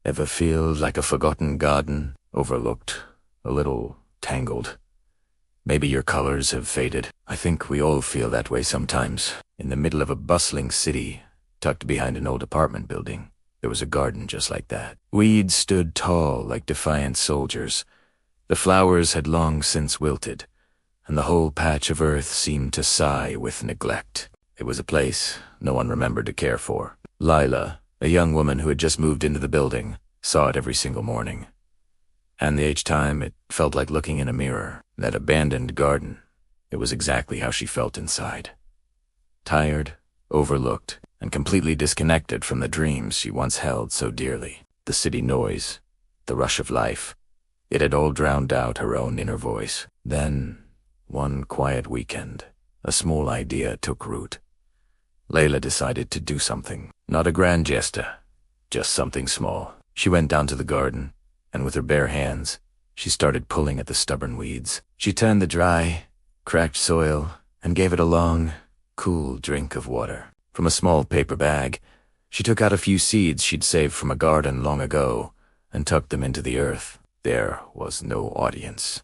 Ever feel like a forgotten garden, overlooked, a little tangled? Maybe your colors have faded. I think we all feel that way sometimes. In the middle of a bustling city, tucked behind an old apartment building, there was a garden just like that. Weeds stood tall like defiant soldiers. The flowers had long since wilted, and the whole patch of earth seemed to sigh with neglect. It was a place no one remembered to care for. Leela, a young woman who had just moved into the building, saw it every single morning. And each time it felt like looking in a mirror. That abandoned garden, it was exactly how she felt inside. Tired, overlooked, and completely disconnected from the dreams she once held so dearly. The city noise, the rush of life, it had all drowned out her own inner voice. Then, one quiet weekend, a small idea took root. Leela decided to do something. Not a grand gesture, just something small. She went down to the garden, and with her bare hands, she started pulling at the stubborn weeds. She turned the dry, cracked soil and gave it a long, cool drink of water. From a small paper bag, she took out a few seeds she'd saved from a garden long ago and tucked them into the earth. There was no audience.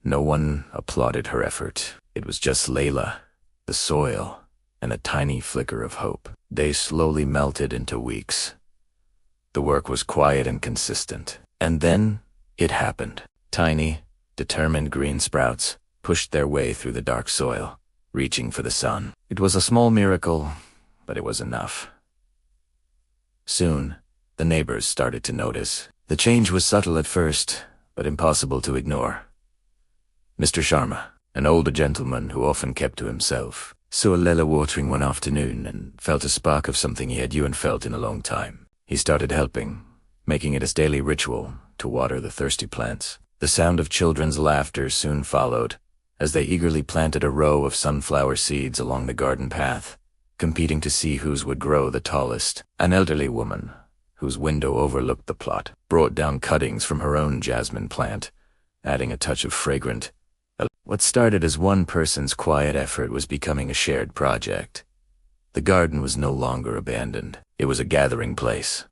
No one applauded her effort. It was just Leela, the soil, and a tiny flicker of hope. They slowly melted into weeks. The work was quiet and consistent. And then it happened. Tiny, determined green sprouts pushed their way through the dark soil, reaching for the sun. It was a small miracle, but it was enough. Soon, the neighbors started to notice. The change was subtle at first, but impossible to ignore. Mr. Sharma, an older gentleman who often kept to himself, saw Leela watering one afternoon and felt a spark of something he hadn't felt in a long time. He started helping, making it his daily ritual to water the thirsty plants. The sound of children's laughter soon followed, as they eagerly planted a row of sunflower seeds along the garden path, competing to see whose would grow the tallest. An elderly woman, whose window overlooked the plot, brought down cuttings from her own jasmine plant, adding a touch of fragrant. What started as one person's quiet effort was becoming a shared project. The garden was no longer abandoned. It was a gathering place.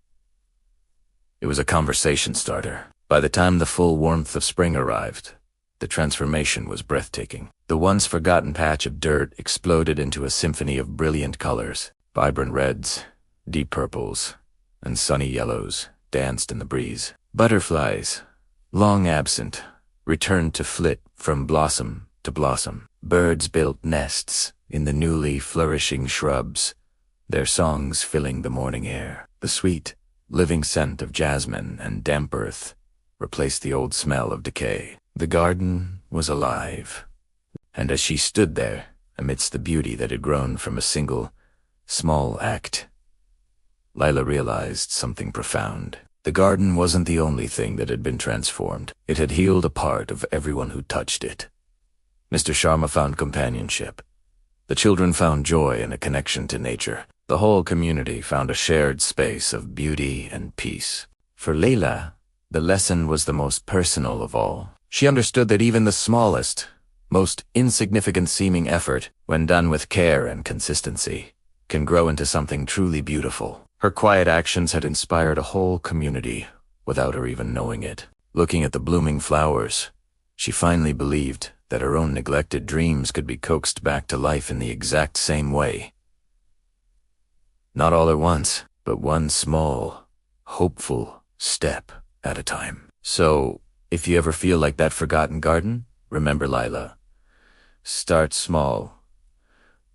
It was a conversation starter. By the time the full warmth of spring arrived, the transformation was breathtaking. The once forgotten patch of dirt exploded into a symphony of brilliant colors. Vibrant reds, deep purples, and sunny yellows danced in the breeze. Butterflies, long absent, returned to flit from blossom to blossom. Birds built nests in the newly flourishing shrubs, their songs filling the morning air. The sweet, living scent of jasmine and damp earth replaced the old smell of decay. The garden was alive, and as she stood there, amidst the beauty that had grown from a single, small act, Leela realized something profound. The garden wasn't the only thing that had been transformed. It had healed a part of everyone who touched it. Mr. Sharma found companionship. The children found joy and a connection to nature. The whole community found a shared space of beauty and peace. For Leela, the lesson was the most personal of all. She understood that even the smallest, most insignificant seeming effort, when done with care and consistency, can grow into something truly beautiful. Her quiet actions had inspired a whole community without her even knowing it. Looking at the blooming flowers, she finally believed that her own neglected dreams could be coaxed back to life in the exact same way. Not all at once, but one small, hopeful step at a time. So, if you ever feel like that forgotten garden, remember Leela. Start small.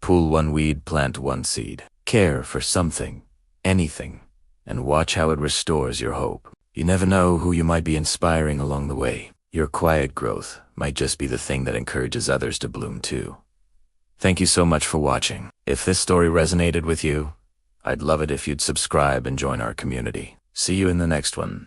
Pull one weed, plant one seed. Care for something, anything, and watch how it restores your hope. You never know who you might be inspiring along the way. Your quiet growth might just be the thing that encourages others to bloom too. Thank you so much for watching. If this story resonated with you, I'd love it if you'd subscribe and join our community. See you in the next one.